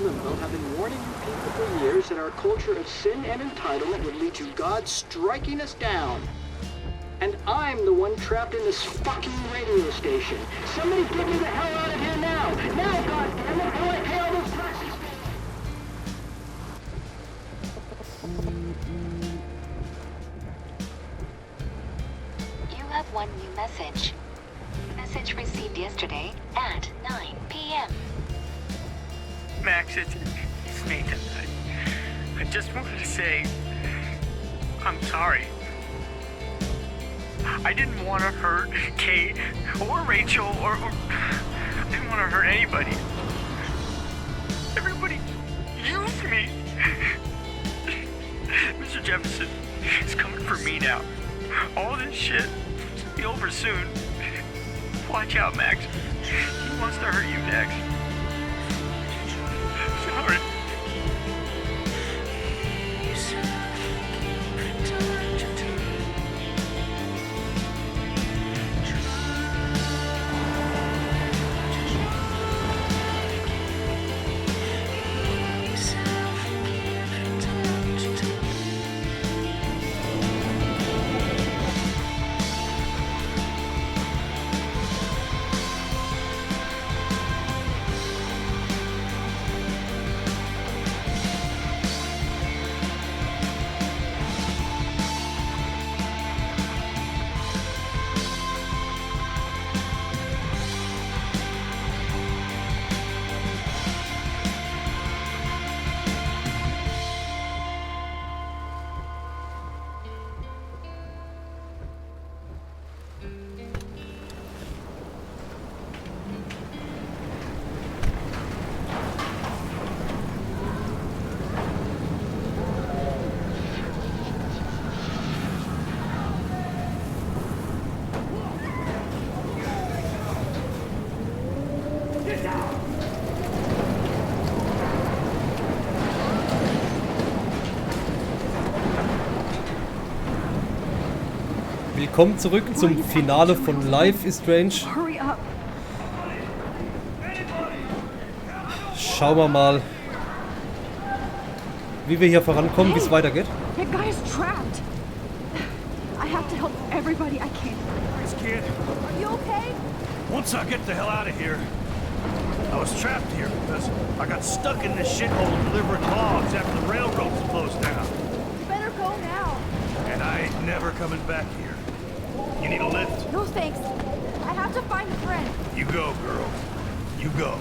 Limbo have been warning you people for years that our culture of sin and entitlement would lead to God striking us down. And I'm the one trapped in this fucking radio station. Somebody get me the hell out of here now! Now, goddammit, how do I pay all those taxes? You have one new message. Message received yesterday at 9 p.m. Max, it's Nathan. I just wanted to say I'm sorry. I didn't want to hurt Kate or Rachel or I didn't want to hurt anybody. Everybody used me. Mr. Jefferson is coming for me now. All this shit will be over soon. Watch out, Max. He wants to hurt you next. Sorry. Willkommen zurück zum Finale von Life is Strange. Schauen wir mal, wie wir hier vorankommen, wie es weitergeht. That guy is trapped. I have to help everybody I can. Thanks, kid. Are you okay? Once I get the hell out of here, I was trapped here because I got stuck in this shithole delivering logs after the railroads closed down. You better go now. And I ain't never coming back here. You need a lift? No thanks. I have to find a friend. You go, girl. You go.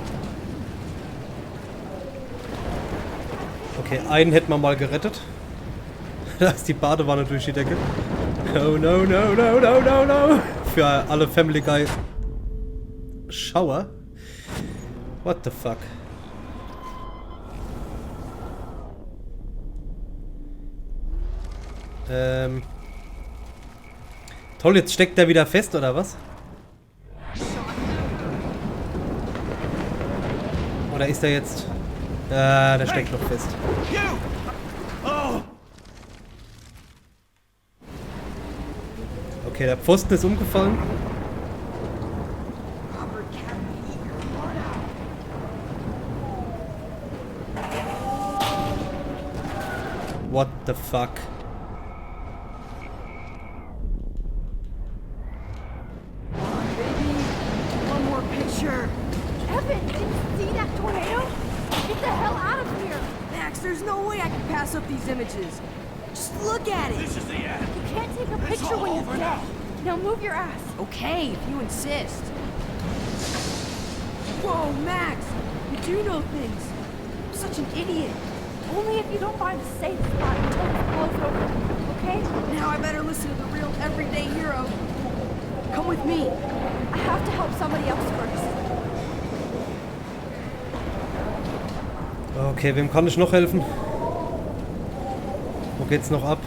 Okay, einen hätten wir mal gerettet. Da ist die Badewanne durch die Decke. Oh no, no, no, no, no, no. Für alle Family Guy Schauer. What the fuck? Toll, jetzt steckt der wieder fest, oder was? Oder ist er jetzt... der steckt noch fest. Okay, der Pfosten ist umgefallen. What the fuck? Up these images. Just look at it. This is the end. You can't take a picture when you're dead. Now move your ass. Okay, if you insist. Whoa, Max. You do know things. I'm such an idiot. Only if you don't find a safe spot until it blows over. Okay? Now I better listen to the real everyday hero. Come with me. I have to help somebody else first. Okay, wem kann ich noch helfen? Wo geht's noch ab?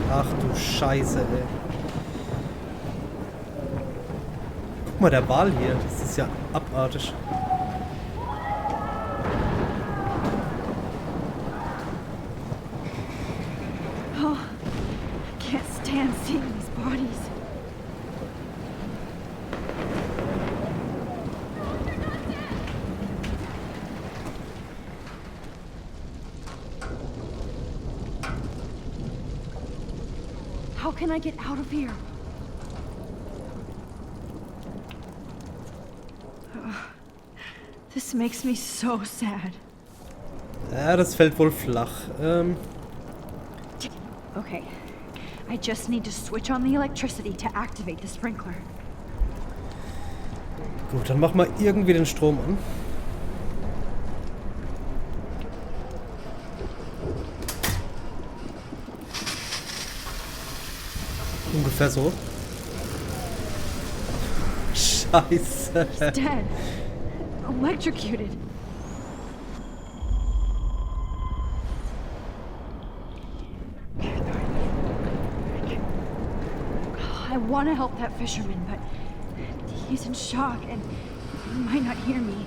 Ach du Scheiße, ey. Guck mal, der Wal hier. Das ist ja abartig. Oh, I can't stand seeing these bodies. How can I get out of here? This makes me so sad. Ja, das fällt wohl flach. Okay. I just need to switch on the electricity to activate the sprinkler. Gut, dann machen wir irgendwie den Strom an. Ungefähr so. Scheiße. He's dead. Electrocuted. I want to help that fisherman, but he's in shock and he might not hear me.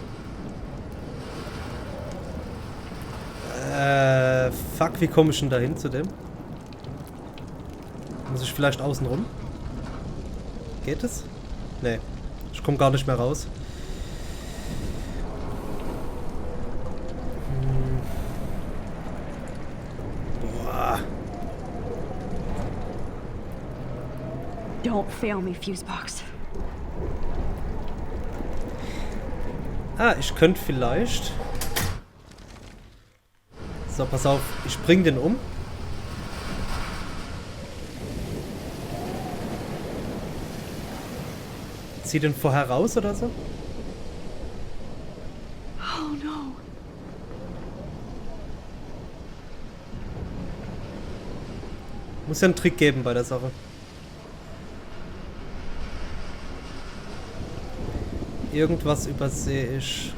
Fuck, wie komme ich denn dahin zu dem? Muss ich vielleicht außen rum? Geht es? Nee, ich komme gar nicht mehr raus. Boah. Don't fail me, Fusebox. Ah, ich könnte vielleicht... So, pass auf, ich bring den um. Zieh den vorher raus oder so? Oh no. Muss ja einen Trick geben bei der Sache. Irgendwas übersehe ich.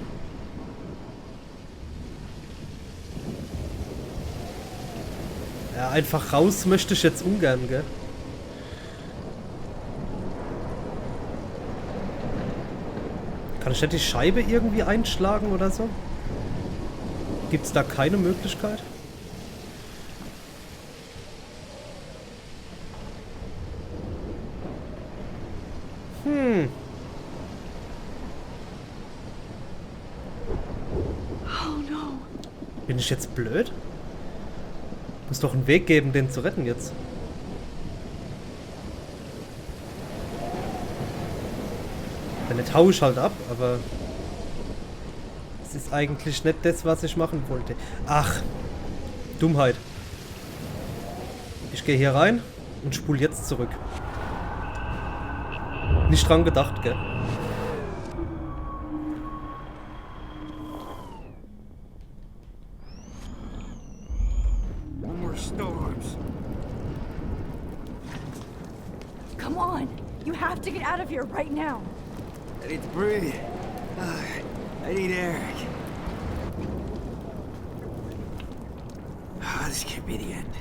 Ja, einfach raus möchte ich jetzt ungern, gell? Kann ich nicht die Scheibe irgendwie einschlagen oder so? Gibt's da keine Möglichkeit? Oh no. Bin ich jetzt blöd? Muss doch einen Weg geben, den zu retten jetzt. Wenn nicht, hau ich halt ab, aber es ist eigentlich nicht das, was ich machen wollte. Ach, Dummheit. Ich gehe hier rein und spule jetzt zurück. Nicht dran gedacht, gell? Storms. Come on. You have to get out of here right now. I need to breathe. I need air. This can't be the end.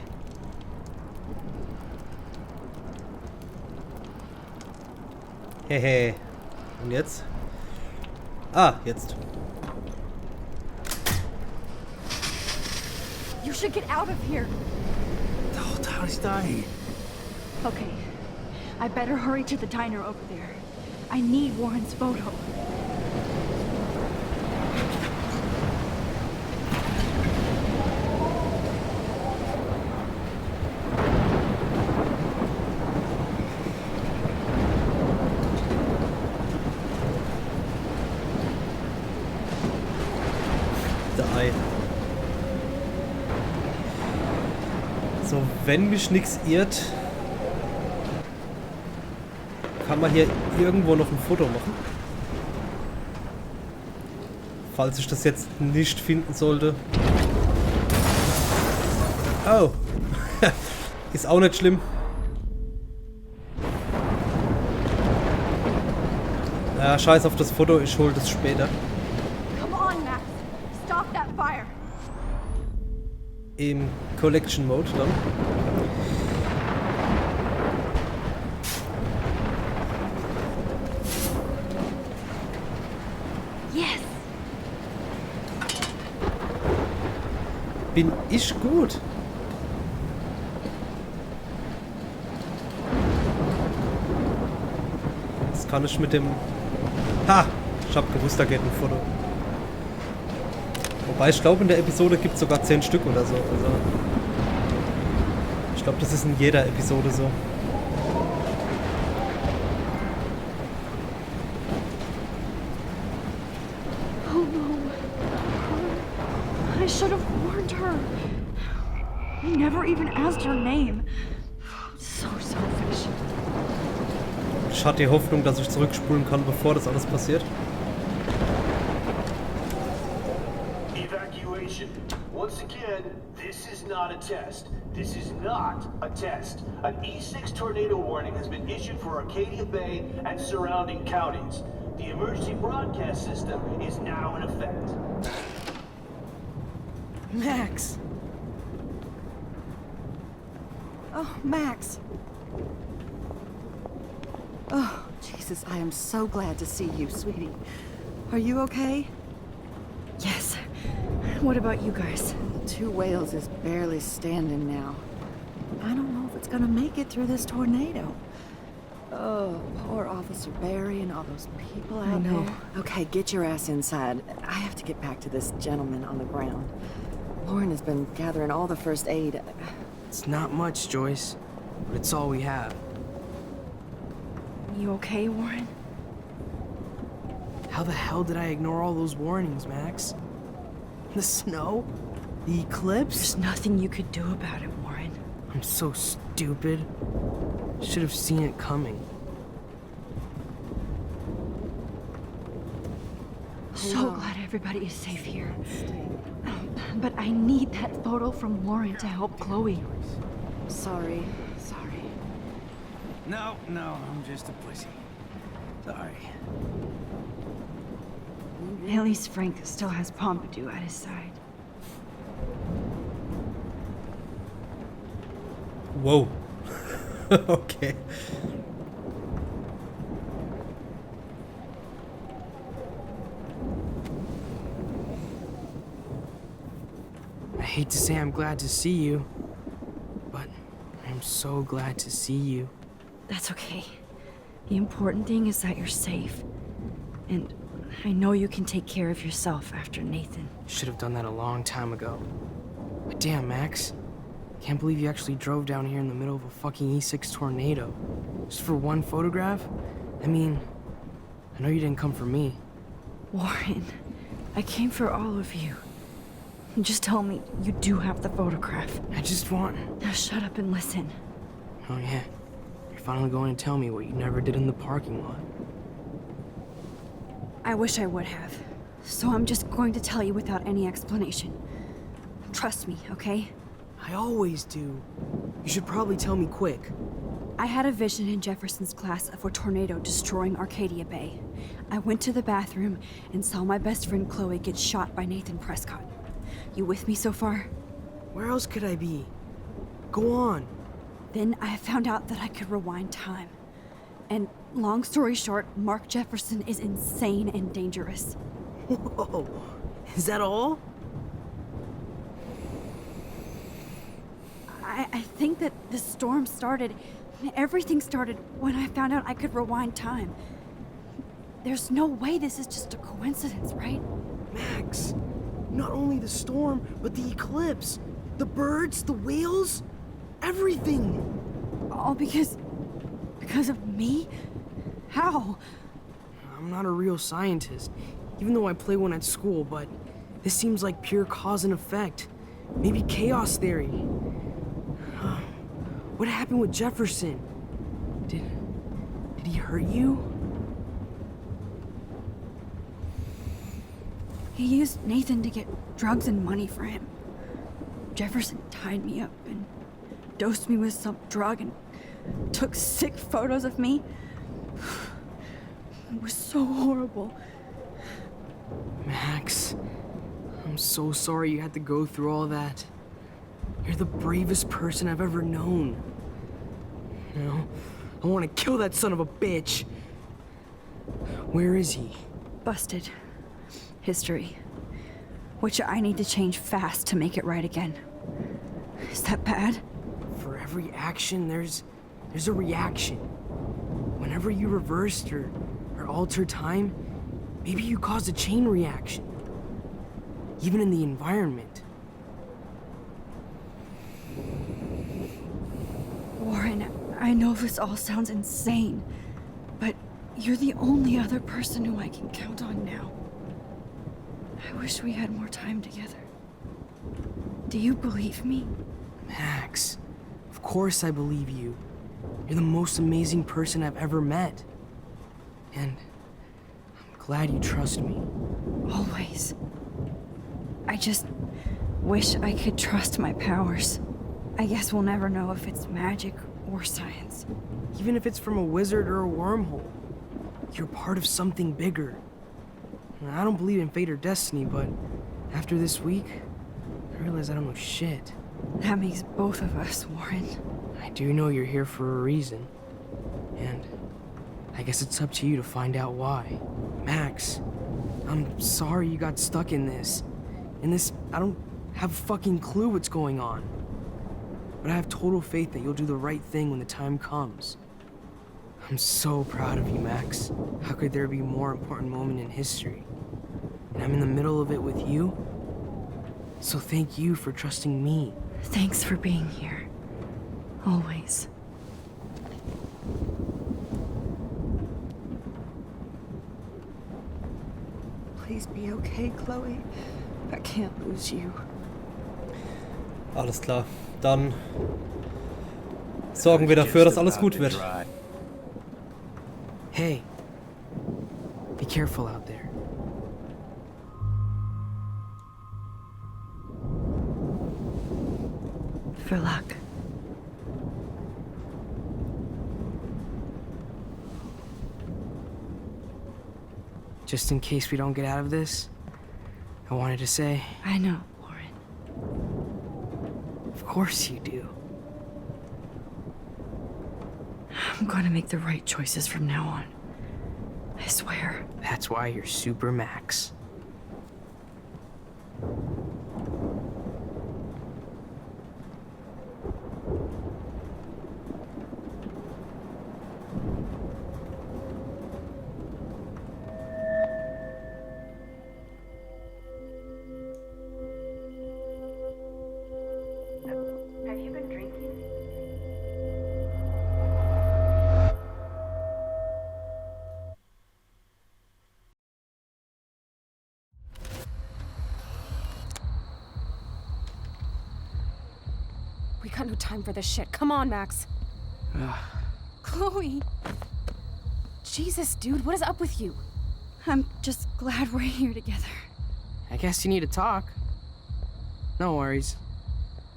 Hehe. Und jetzt? Ah, jetzt. You should get out of here. The whole town is dying. Okay. I better hurry to the diner over there. I need Warren's photo. So, wenn mich nichts irrt, kann man hier irgendwo noch ein Foto machen. Falls ich das jetzt nicht finden sollte. Oh. Ist auch nicht schlimm. Ja, scheiß auf das Foto, ich hol das später. Come on, Max. Stop that fire. Im Collection Mode dann. Yes. Bin ich gut? Das kann ich mit dem... Ha! Ich hab gewusst, da geht ein Foto. Wobei, ich glaube, in der Episode gibt es sogar 10 Stück oder so. Also Ich glaube, das ist in jeder Episode so. Oh no. I should have warned her. I never even asked her name. So selfish. Ich hatte die Hoffnung, dass ich zurückspulen kann, bevor das alles passiert. Evacuation. Once again, this is not a test. This is not a test. An E6 tornado warning has been issued for Arcadia Bay and surrounding counties. The emergency broadcast system is now in effect. Max. Oh, Max. Oh, Jesus, I am so glad to see you, sweetie. Are you okay? Yes. What about you guys? Two Whales is barely standing now. I don't know if it's gonna make it through this tornado. Oh, poor Officer Barry and all those people out know. there. Okay, get your ass inside. I have to get back to this gentleman on the ground. Lauren has been gathering all the first aid. It's not much, Joyce, but it's all we have. You okay, Warren? How the hell did I ignore all those warnings, Max? The snow? The eclipse? There's nothing you could do about it, Warren. I'm so stupid. Should have seen it coming. So glad everybody is safe here. But I need that photo from Lauren to help Chloe. Sorry. No, I'm just a pussy. Sorry. At least Frank still has Pompidou at his side. Whoa. Okay. I hate to say I'm glad to see you, but I'm so glad to see you. That's okay. The important thing is that you're safe. And I know you can take care of yourself after Nathan. Should have done that a long time ago. But damn, Max. Can't believe you actually drove down here in the middle of a fucking E6 tornado. Just for one photograph? I mean, I know you didn't come for me. Warren, I came for all of you. Just tell me you do have the photograph. I just want... Now shut up and listen. Oh yeah. You're finally going to tell me what you never did in the parking lot. I wish I would have. So I'm just going to tell you without any explanation. Trust me, okay? I always do. You should probably tell me quick. I had a vision in Jefferson's class of a tornado destroying Arcadia Bay. I went to the bathroom and saw my best friend Chloe get shot by Nathan Prescott. You with me so far? Where else could I be? Go on. Then I found out that I could rewind time. And long story short, Mark Jefferson is insane and dangerous. Whoa. Is that all? I think that the storm started, everything started when I found out I could rewind time. There's no way this is just a coincidence, right? Max, not only the storm, but the eclipse. The birds, the whales, everything. All because of me? How? I'm not a real scientist, even though I play one at school, but this seems like pure cause and effect. Maybe chaos theory. What happened with Jefferson? Did he hurt you? He used Nathan to get drugs and money for him. Jefferson tied me up and dosed me with some drug and took sick photos of me. It was so horrible. Max, I'm so sorry you had to go through all that. You're the bravest person I've ever known. You know, I want to kill that son of a bitch. Where is he? Busted. History. Which I need to change fast to make it right again. Is that bad? For every action, there's a reaction. Whenever you reversed or altered time, maybe you caused a chain reaction. Even in the environment. I know this all sounds insane, but you're the only other person who I can count on now. I wish we had more time together. Do you believe me? Max, of course I believe you. You're the most amazing person I've ever met. And I'm glad you trust me. Always. I just wish I could trust my powers. I guess we'll never know if it's magic or science. Even if it's from a wizard or a wormhole, you're part of something bigger. I don't believe in fate or destiny, but after this week, I realize I don't know shit. That makes both of us, Warren. I do know you're here for a reason. And I guess it's up to you to find out why. Max, I'm sorry you got stuck in this. I don't have a fucking clue what's going on. But I have total faith that you'll do the right thing when the time comes. I'm so proud of you, Max. How could there be a more important moment in history? And I'm in the middle of it with you. So thank you for trusting me. Thanks for being here. Always. Please be okay, Chloe. I can't lose you. Alles klar. Dann sorgen wir dafür, dass alles gut wird. Hey, be careful out there. For luck. Just in case we don't get out of this, I wanted to say, I know, Warren. of course you do. I'm gonna make the right choices from now on. I swear. That's why you're Super Max. Have you been drinking? We got no time for this shit. Come on, Max. Chloe. Jesus, dude, what is up with you? I'm just glad we're here together. I guess you need to talk. No worries.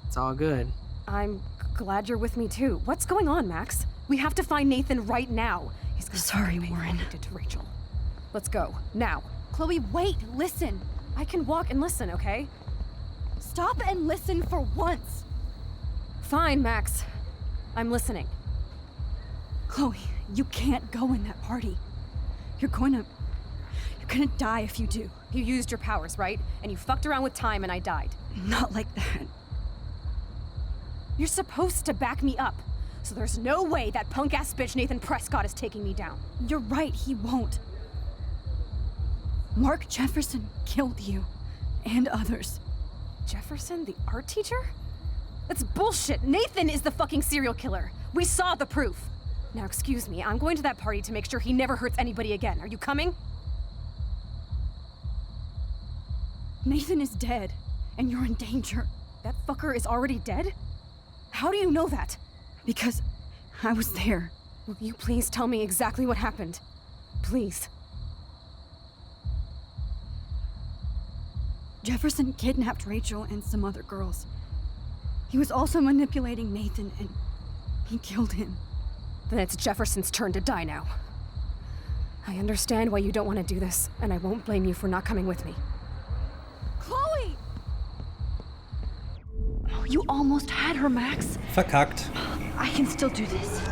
It's all good. I'm glad you're with me too. What's going on, Max? We have to find Nathan right now. He's gonna Sorry, pay for Warren. what he did to Rachel. Let's go now. Chloe, wait, listen. I can walk and listen, okay? Stop and listen for once. Fine, Max. I'm listening. Chloe, you can't go in that party. You're gonna die if you do. You used your powers, right? And you fucked around with time and I died. Not like that. You're supposed to back me up. So there's no way that punk-ass bitch Nathan Prescott is taking me down. You're right, he won't. Mark Jefferson killed you. And others. Jefferson, the art teacher? That's bullshit. Nathan is the fucking serial killer. We saw the proof. Now, excuse me, I'm going to that party to make sure he never hurts anybody again. Are you coming? Nathan is dead, and you're in danger. That fucker is already dead? How do you know that? Because I was there. Will you please tell me exactly what happened? Please. Jefferson kidnapped Rachel and some other girls. He was also manipulating Nathan, and he killed him. Then it's Jefferson's turn to die now. I understand why you don't want to do this, and I won't blame you for not coming with me. Chloe! Oh, you almost had her, Max. Verkackt. I can still do this.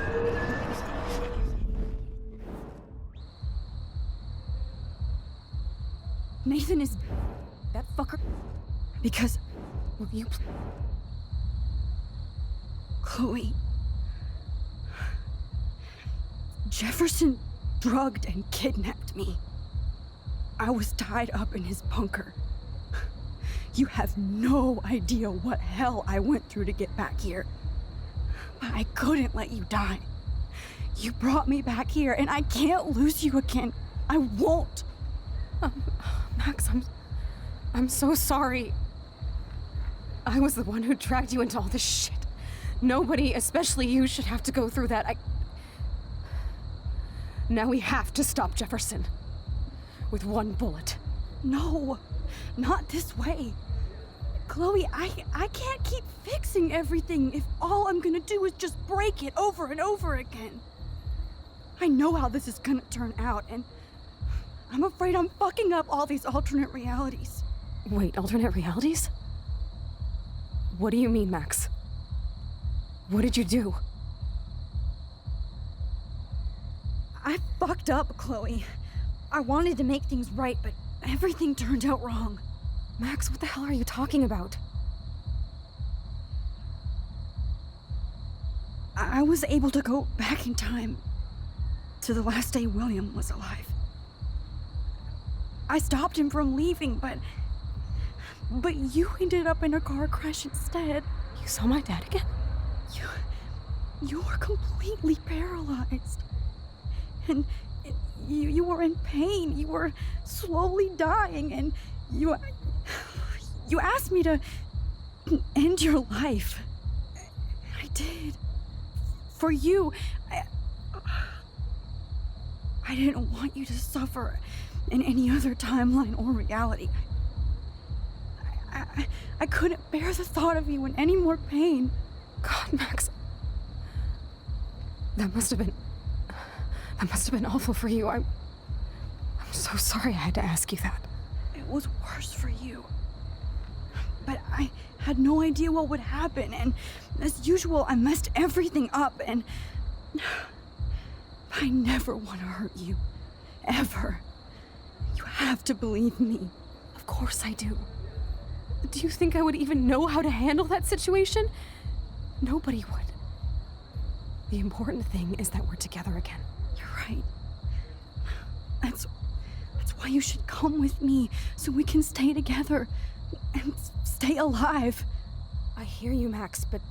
Nathan is... That fucker... Because... Will you... Chloe... Jefferson drugged and kidnapped me. I was tied up in his bunker. You have no idea what hell I went through to get back here. But I couldn't let you die. You brought me back here, and I can't lose you again. I won't. Max, I'm so sorry. I was the one who dragged you into all this shit. Nobody, especially you, should have to go through that. Now we have to stop Jefferson. With one bullet. No, not this way. Chloe, I can't keep fixing everything if all I'm gonna do is just break it over and over again. I know how this is gonna turn out, and I'm afraid I'm fucking up all these alternate realities. Wait, alternate realities? What do you mean, Max? What did you do? I fucked up, Chloe. I wanted to make things right, but everything turned out wrong. Max, what the hell are you talking about? I was able to go back in time to the last day William was alive. I stopped him from leaving, but you ended up in a car crash instead. You saw my dad again? You were completely paralyzed. And you were in pain. You were slowly dying, and you asked me to end your life. I did. For you. I didn't want you to suffer in any other timeline or reality. I couldn't bear the thought of you in any more pain. God, Max. That must have been awful for you. I'm so sorry I had to ask you that. It was worse for you. But I had no idea what would happen, and as usual, I messed everything up, and I never want to hurt you. Ever. You have to believe me. Of course I do. Do you think I would even know how to handle that situation? Nobody would. The important thing is that we're together again. You're right. That's why you should come with me, so we can stay together and stay alive. I hear you, Max, but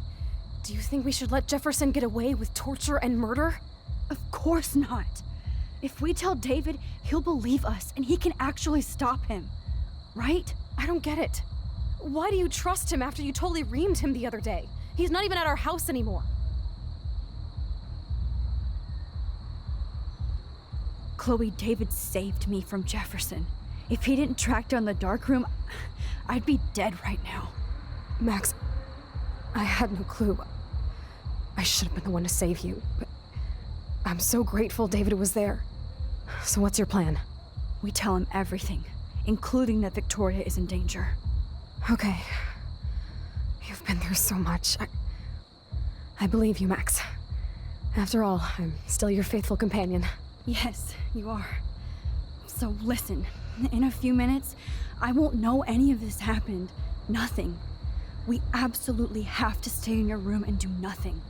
do you think we should let Jefferson get away with torture and murder? Of course not. If we tell David, he'll believe us and he can actually stop him. Right? I don't get it. Why do you trust him after you totally reamed him the other day? He's not even at our house anymore. Chloe, David saved me from Jefferson. If he didn't track down the darkroom, I'd be dead right now. Max, I had no clue. I should have been the one to save you, but I'm so grateful David was there. So what's your plan? We tell him everything, including that Victoria is in danger. Okay. You've been through so much. I believe you, Max. After all, I'm still your faithful companion. Yes, you are. So listen, in a few minutes, I won't know any of this happened. Nothing. We absolutely have to stay in your room and do nothing.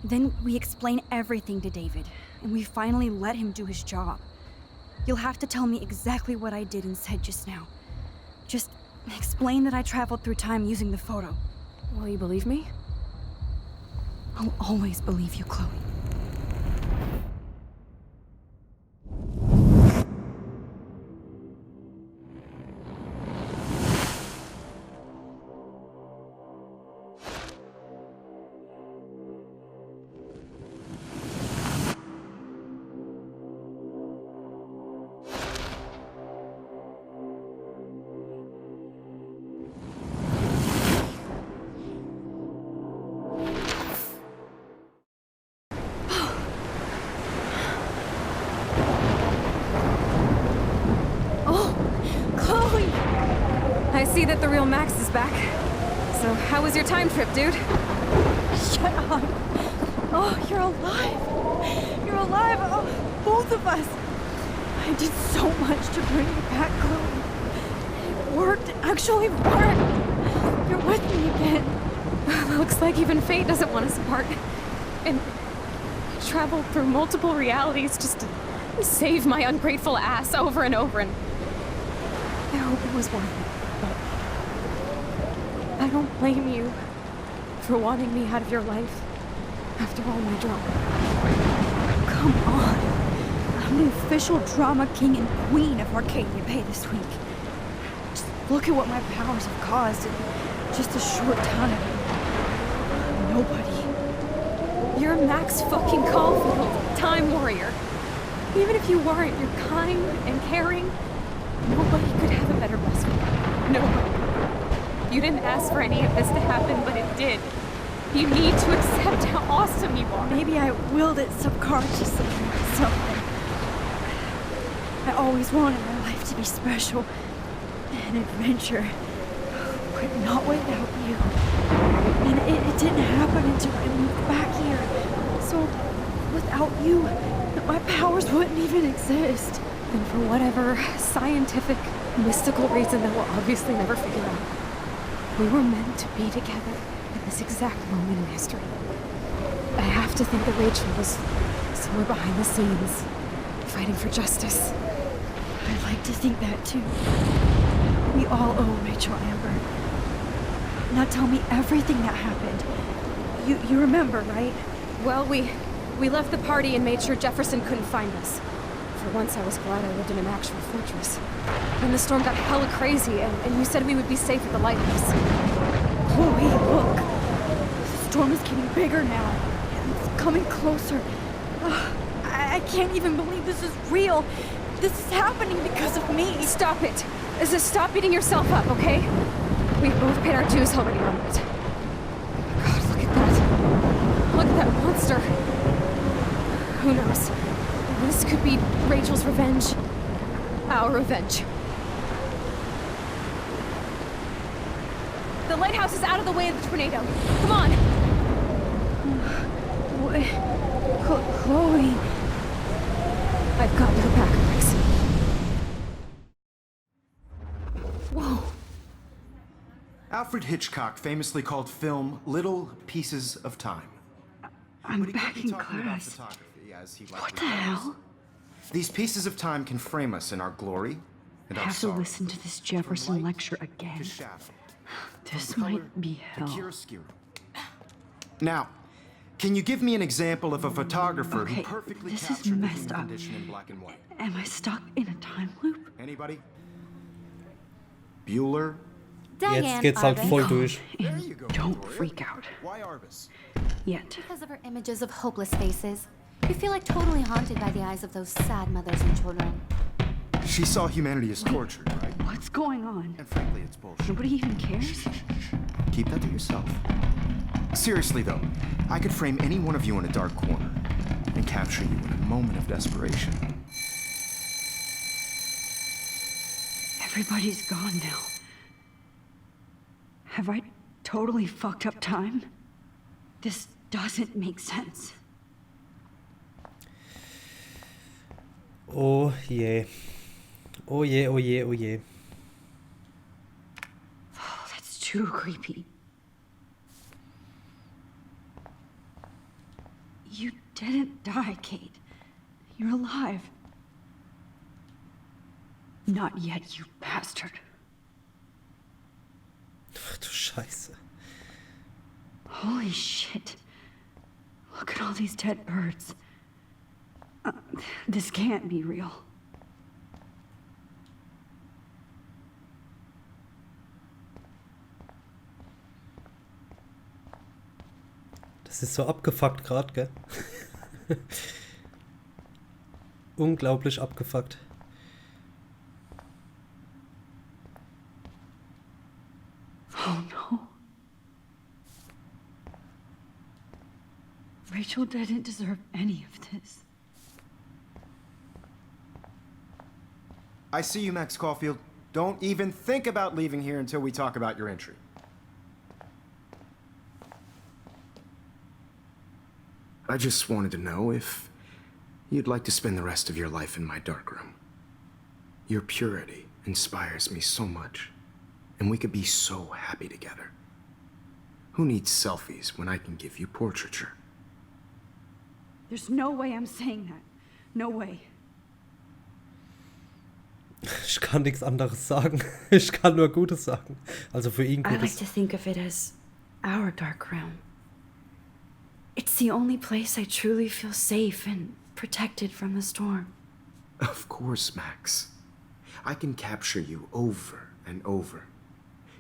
Then we explain everything to David, and we finally let him do his job. You'll have to tell me exactly what I did and said just now. Just explain that I traveled through time using the photo. Will you believe me? I'll always believe you, Chloe. I see that the real Max is back. So how was your time trip, dude? Shut up. Oh, you're alive. You're alive. Oh, both of us. I did so much to bring you back, Chloe. It worked. It actually worked. You're with me again. Looks like even fate doesn't want us apart. And I traveled through multiple realities just to save my ungrateful ass over and over, and I hope it was worth it. But I don't blame you for wanting me out of your life. After all my drama. Come on. I'm the official drama king and queen of Arcadia Bay this week. Just look at what my powers have caused in just a short time. Nobody. You're Max fucking Caulfield, Time Warrior. Even if you weren't, you're kind and caring. Nobody could have a better best friend. Nobody. You didn't ask for any of this to happen, but it did. You need to accept how awesome you are. Maybe I willed it subconsciously or something. I always wanted my life to be special. An adventure. But not without you. And it didn't happen until I moved back here. So, without you, my powers wouldn't even exist. And for whatever scientific, mystical reason that we'll obviously never figure out, we were meant to be together at this exact moment in history. I have to think that Rachel was somewhere behind the scenes, fighting for justice. I'd like to think that too. We all owe Rachel Amber. Now tell me everything that happened. You remember, right? Well, we left the party and made sure Jefferson couldn't find us. For once, I was glad I lived in an actual fortress. Then the storm got hella crazy, and you said we would be safe at the lighthouse. Chloe, look. The storm is getting bigger now. It's coming closer. I can't even believe this is real. This is happening because of me. Stop it. Stop beating yourself up, okay? We've both paid our dues already on it. God, look at that. Look at that monster. Who knows? This could be Rachel's revenge. Our revenge. The lighthouse is out of the way of the tornado. Come on! Chloe. I've got your back, Max. Whoa. Alfred Hitchcock famously called film little pieces of time. I'm But he back could be in talking about class. photography, as he What likely the does. hell? These pieces of time can frame us in our glory and I our have to sorrow. listen to this From Jefferson light lecture to again. shadow, This from color might be to hell. chiaroscuro. Now, can you give me an example of a photographer Okay, who perfectly this is captured the messed human up. condition in black and white? Am I stuck in a time loop? Anybody? Bueller? Jetzt geht's halt voll durch. There you go. Don't Victoria. freak out. Why Arbus? Yet. Because of her images of hopeless faces. You feel like totally haunted by the eyes of those sad mothers and children. She saw humanity as tortured, right? What's going on? And frankly, it's bullshit. Nobody even cares? Keep that to yourself. Seriously, though, I could frame any one of you in a dark corner and capture you in a moment of desperation. Everybody's gone now. Have I totally fucked up time? This doesn't make sense. Oh je. Oh je, oh je, oh je. Oh, that's too creepy. You didn't die, Kate. You're alive. Not yet, you bastard. Ach du Scheiße. Holy shit. Look at all these dead birds. This can't be real. Das ist so abgefuckt gerade, gell? Unglaublich abgefuckt. Oh no. Rachel didn't deserve any of this. I see you, Max Caulfield. Don't even think about leaving here until we talk about your entry. I just wanted to know if you'd like to spend the rest of your life in my darkroom. Your purity inspires me so much, and we could be so happy together. Who needs selfies when I can give you portraiture? There's no way I'm saying that. No way. Ich kann nichts anderes sagen. Ich kann nur Gutes sagen. Also für ihn I like Gutes. to think of it as our dark room. It's the only place I truly feel safe and protected from the storm. Of course, Max. I can capture you over and over.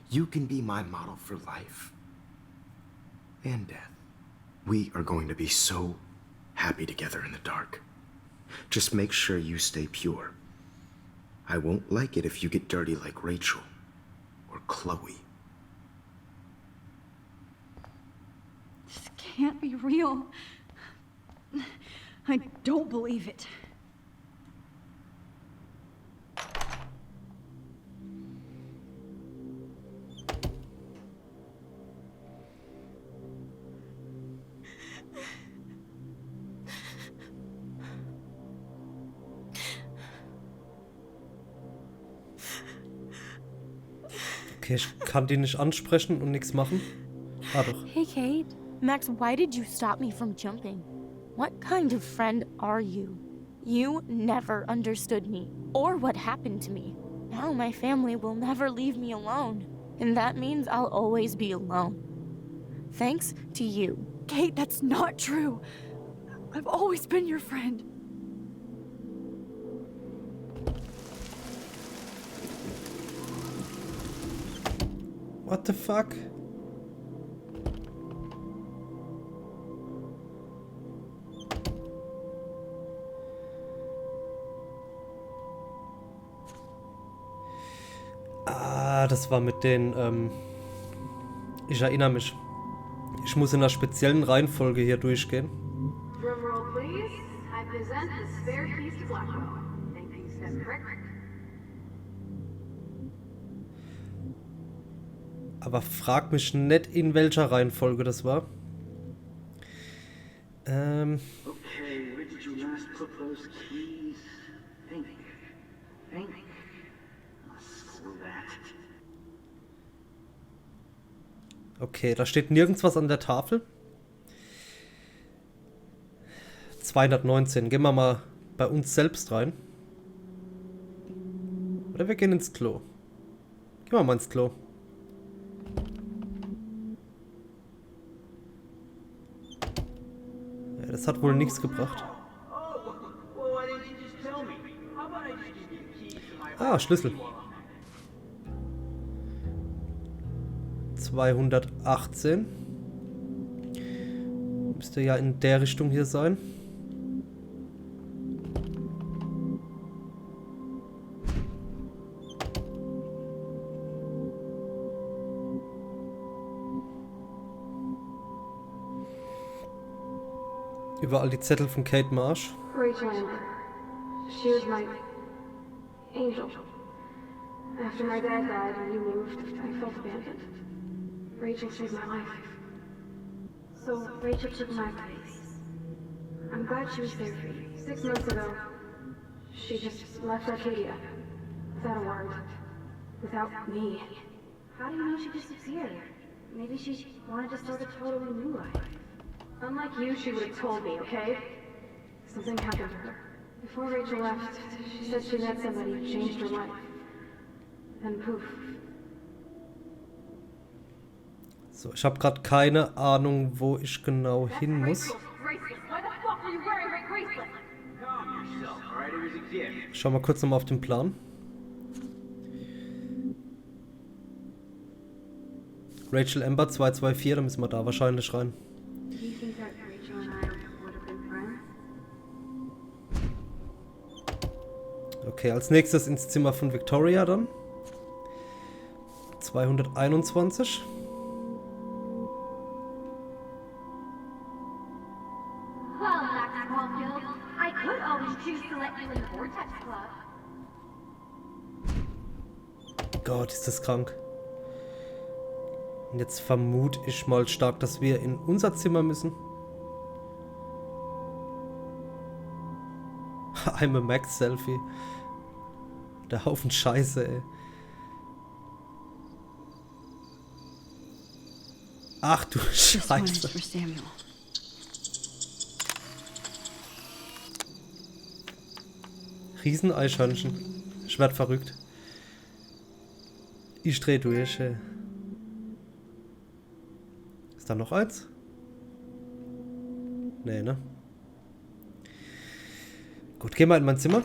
You can be my model for life and death. We are going to be so happy together in the dark. Just make sure you stay pure. I won't like it if you get dirty like Rachel or Chloe. This can't be real. I don't believe it. Okay, ich kann die nicht ansprechen und nichts machen. Ah doch. Hey, Kate. Max, why did you stop me from jumping? What kind of friend are you? You never understood me, or what happened to me. Now my family will never leave me alone, and that means I'll always be alone. Thanks to you. Kate, that's not true. I've always been your friend. What the fuck? Ah, das war mit den, ich erinnere mich. Ich muss in einer speziellen Reihenfolge hier durchgehen. Drumroll, please. I present the spare piece to Blackwell. Thank you, Step Correct. Aber frag mich nicht, in welcher Reihenfolge das war. Okay, where did you last put those keys? Think. Screw that. Okay, da steht nirgends was an der Tafel. 219. Gehen wir mal bei uns selbst rein. Oder wir gehen ins Klo. Gehen wir mal ins Klo. Ja, das hat wohl nichts gebracht. Ah, Schlüssel. 218. Müsste ja in der Richtung hier sein. Überall die Zettel von Kate Marsh. Rachel Amber. She was my angel. After my dad died and you moved, I felt abandoned. Rachel saved my life. So Rachel took my place. I'm glad she was there for you. 6 months ago, she just left Arcadia. Without a word. Without me. How do you know she disappeared? Maybe she wanted to start a totally new life. Unlike you, she would have told me, okay? Something happened to her. Before Rachel left, she said she met somebody who changed her life. Then poof. So, ich habe gerade keine Ahnung, wo ich genau hin muss. Schau mal kurz nochmal auf den Plan. Rachel Amber 224, da müssen wir da wahrscheinlich rein. Okay, als nächstes ins Zimmer von Victoria dann. 221. Gott, ist das krank. Und jetzt vermute ich mal stark, dass wir in unser Zimmer müssen. I'm a Max Selfie. Der Haufen Scheiße, ey. Ach du Scheiße. Rieseneichhörnchen. Ich werd verrückt. Ich dreh durch, ey. Ist da noch eins? Nee, ne? Gut, gehen wir in mein Zimmer.